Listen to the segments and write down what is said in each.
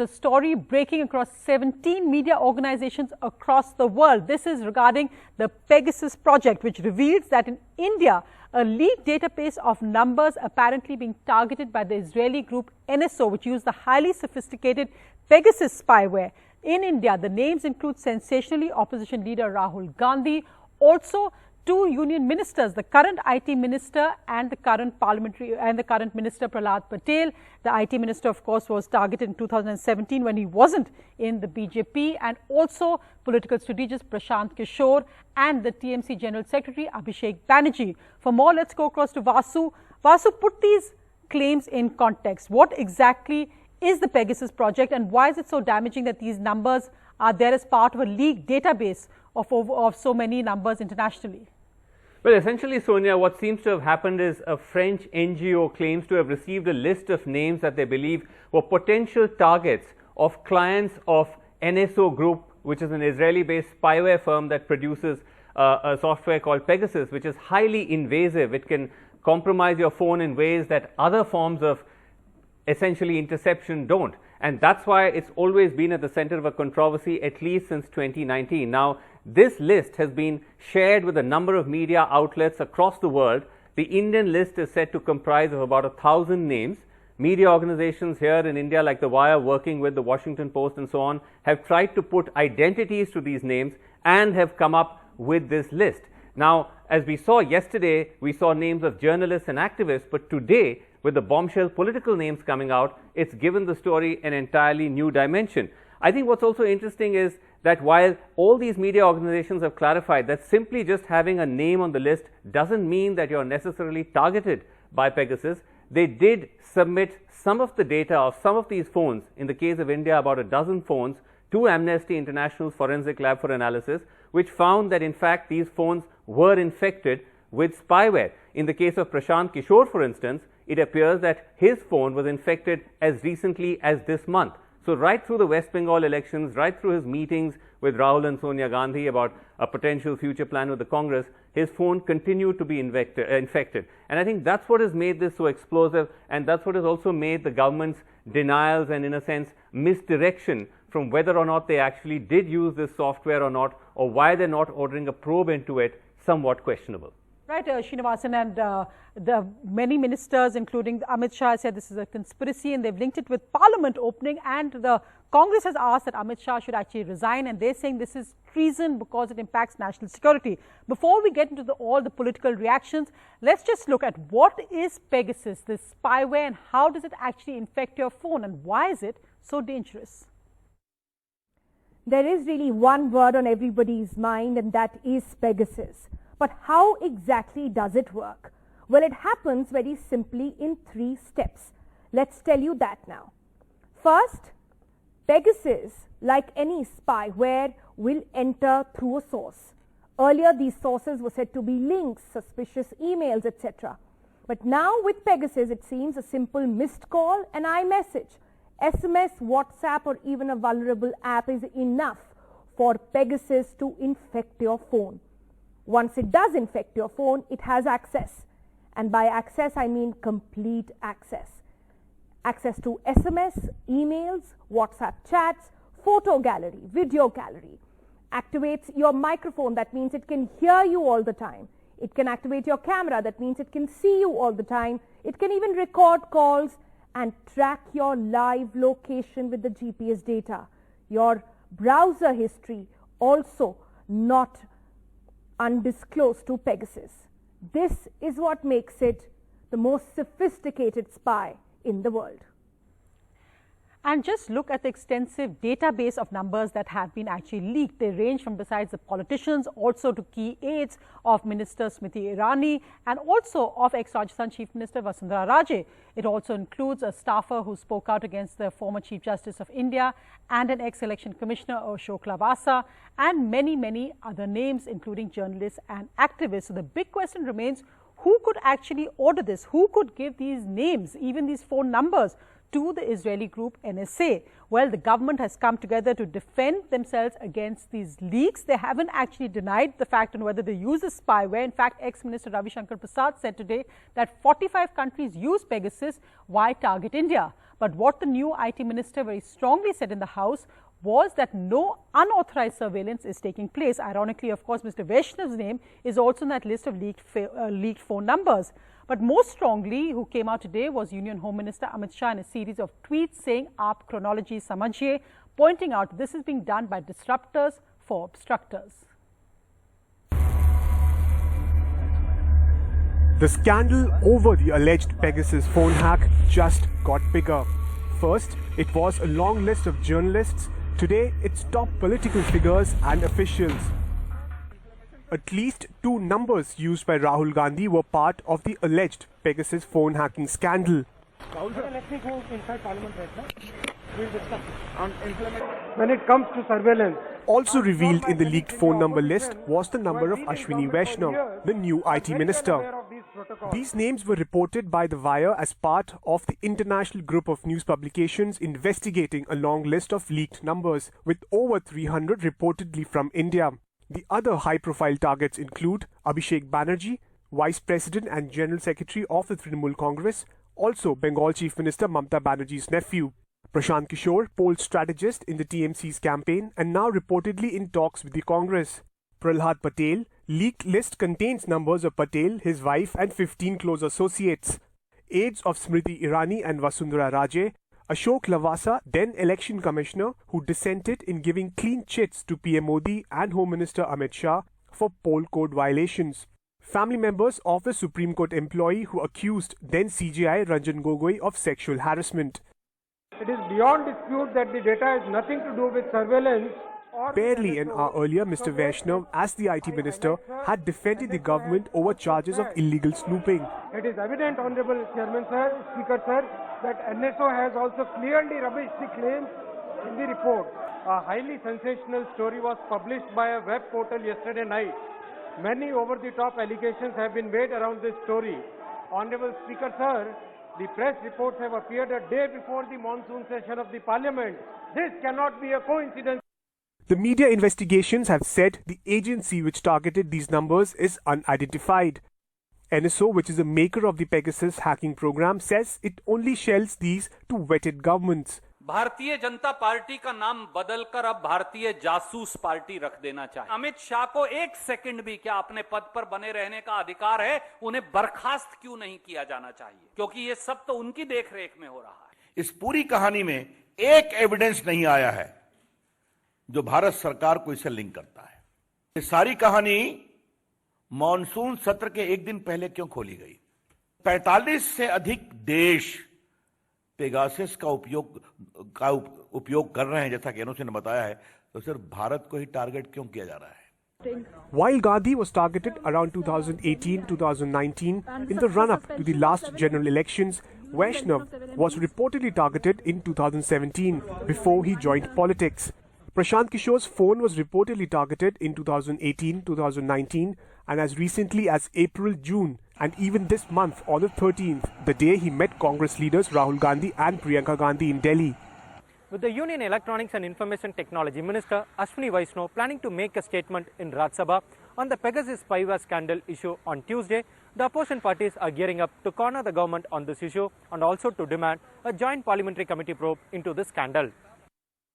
the story breaking across 17 media organizations across the world. This is regarding the Pegasus project, which reveals that in India, a leaked database of numbers apparently being targeted by the Israeli group NSO, which used the highly sophisticated Pegasus spyware. In India, the names include sensationally opposition leader Rahul Gandhi, also two union ministers, the current IT minister and the current minister Prahlad Patel. The IT minister, of course, was targeted in 2017 when he wasn't in the BJP, and also political strategist Prashant Kishore and the TMC General Secretary Abhishek Banerjee. For more, let's go across to Vasu. Vasu, put these claims in context. What exactly is the Pegasus project, and why is it so damaging that these numbers are there as part of a leaked database of so many numbers internationally? Well, essentially, Sonia, what seems to have happened is a French NGO claims to have received a list of names that they believe were potential targets of clients of NSO Group, which is an Israeli-based spyware firm that produces a software called Pegasus, which is highly invasive. It can compromise your phone in ways that other forms of essentially interception don't. And that's why it's always been at the center of a controversy, at least since 2019. Now, this list has been shared with a number of media outlets across the world. The Indian list is said to comprise of about 1,000 names. Media organizations here in India, like The Wire, working with the Washington Post and so on, have tried to put identities to these names and have come up with this list. Now, as we saw yesterday, we saw names of journalists and activists, but today, with the bombshell political names coming out, it's given the story an entirely new dimension. I think what's also interesting is that while all these media organizations have clarified that simply just having a name on the list doesn't mean that you're necessarily targeted by Pegasus, they did submit some of the data of some of these phones, in the case of India about a dozen phones, to Amnesty International's forensic lab for analysis, which found that in fact these phones were infected with spyware. In the case of Prashant Kishore, for instance, it appears that his phone was infected as recently as this month. So right through the West Bengal elections, right through his meetings with Rahul and Sonia Gandhi about a potential future plan with the Congress, his phone continued to be infected. And I think that's what has made this so explosive, and that's what has also made the government's denials and, in a sense, misdirection from whether or not they actually did use this software or not, or why they're not ordering a probe into it, somewhat questionable. Right, Srinivasan, and the many ministers, including Amit Shah, said this is a conspiracy, and they've linked it with Parliament opening, and the Congress has asked that Amit Shah should actually resign, and they're saying this is treason because it impacts national security. Before we get into all the political reactions, let's just look at what is Pegasus, this spyware, and how does it actually infect your phone, and why is it so dangerous? There is really one word on everybody's mind, and that is Pegasus. But how exactly does it work? Well, it happens very simply in 3 steps. Let's tell you that now. First, Pegasus, like any spyware, will enter through a source. Earlier, these sources were said to be links, suspicious emails, etc. But now with Pegasus, it seems a simple missed call, an iMessage, SMS, WhatsApp, or even a vulnerable app is enough for Pegasus to infect your phone. Once it does infect your phone, it has access. And by access, I mean complete access. Access to SMS, emails, WhatsApp chats, photo gallery, video gallery. Activates your microphone, that means it can hear you all the time. It can activate your camera, that means it can see you all the time. It can even record calls and track your live location with the GPS data. Your browser history also not undisclosed to Pegasus. This is what makes it the most sophisticated spy in the world. And just look at the extensive database of numbers that have been actually leaked. They range from, besides the politicians, also to key aides of Minister Smriti Irani and also of ex-Rajasthan Chief Minister Vasundhara Raje. It also includes a staffer who spoke out against the former Chief Justice of India and an ex-election commissioner, Ashok Lavasa, and many, many other names, including journalists and activists. So the big question remains, who could actually order this? Who could give these names, even these phone numbers, to the Israeli group NSA. Well, the government has come together to defend themselves against these leaks. They haven't actually denied the fact on whether they use the spyware. In fact, ex-Minister Ravi Shankar Prasad said today that 45 countries use Pegasus. Why target India? But what the new IT minister very strongly said in the House was that no unauthorized surveillance is taking place. Ironically, of course, Mr. Vaishnav's name is also in that list of leaked phone numbers. But most strongly, who came out today was Union Home Minister Amit Shah in a series of tweets saying, "Aap chronology samajhiye," pointing out this is being done by disruptors for obstructors. The scandal over the alleged Pegasus phone hack just got bigger. First, it was a long list of journalists. Today, it's top political figures and officials. At least 2 numbers used by Rahul Gandhi were part of the alleged Pegasus phone hacking scandal. Let me go inside Parliament right now. We'll discuss on implement. When it comes to surveillance. Also revealed in the leaked phone number list was the number of Ashwini Vaishnav, the new IT minister. These names were reported by The Wire as part of the international group of news publications investigating a long list of leaked numbers, with over 300 reportedly from India. The other high-profile targets include Abhishek Banerjee, Vice President and General Secretary of the Trinamool Congress, also Bengal Chief Minister Mamata Banerjee's nephew. Prashant Kishore, poll strategist in the TMC's campaign and now reportedly in talks with the Congress. Prahlad Patel, leaked list contains numbers of Patel, his wife and 15 close associates. Aides of Smriti Irani and Vasundhara Raje, Ashok Lavasa, then Election Commissioner, who dissented in giving clean chits to PM Modi and Home Minister Amit Shah for poll code violations. Family members of the Supreme Court employee who accused then CJI Ranjan Gogoi of sexual harassment. It is beyond dispute that the data has nothing to do with surveillance. Barely an hour earlier, Mr. Vaishnav, as the IT minister, had defended the government over charges of illegal snooping. It is evident, Honorable Chairman Sir, Speaker Sir, that NSO has also clearly rubbished the claims in the report. A highly sensational story was published by a web portal yesterday night. Many over-the-top allegations have been made around this story. Honorable Speaker Sir, the press reports have appeared a day before the monsoon session of the Parliament. This cannot be a coincidence. The media investigations have said the agency which targeted these numbers is unidentified. NSO, which is a maker of the Pegasus hacking program, says it only shells these to vetted governments. Bharatiya Janata party का नाम बदलकर अब भारतीय जासूस party रख देना चाहिए। अमित शाह को 1 सेकंड भी क्या अपने पद पर बने रहने का अधिकार है? उन्हें बर्खास्त क्यों नहीं किया जाना चाहिए? क्योंकि ये सब तो उनकी देखरेख में हो रहा है। इस पूरी कहानी में एक एविडेंस नहीं आया है जो भारत सरकार को इसे लिंक करता है। ये सारी कहानी मॉनसून सत्र के 1 दिन पहले क्यों खोली गई? 45 से अधिक देश पेगासस का उपयोग कर रहे हैं, जैसा कि एनओसी ने बताया है, तो सिर्फ भारत को ही टारगेट क्यों किया जा रहा है? While Gandhi was targeted around 2018-2019 in the run-up to the last general elections, Vaishnav was reportedly targeted in 2017 before he joined politics. Prashant Kishore's phone was reportedly targeted in 2018-2019 and as recently as April-June, and even this month on the 13th, the day he met Congress leaders Rahul Gandhi and Priyanka Gandhi in Delhi. With the Union Electronics and Information Technology Minister Ashwini Vaishnav planning to make a statement in Rajya Sabha on the Pegasus spyware scandal issue on Tuesday, the opposition parties are gearing up to corner the government on this issue and also to demand a joint parliamentary committee probe into this scandal.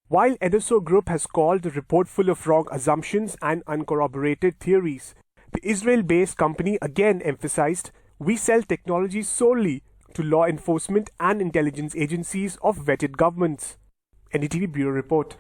While NSO Group has called the report full of wrong assumptions and uncorroborated theories, the Israel-based company again emphasized, "We sell technology solely to law enforcement and intelligence agencies of vetted governments." NDTV Bureau Report.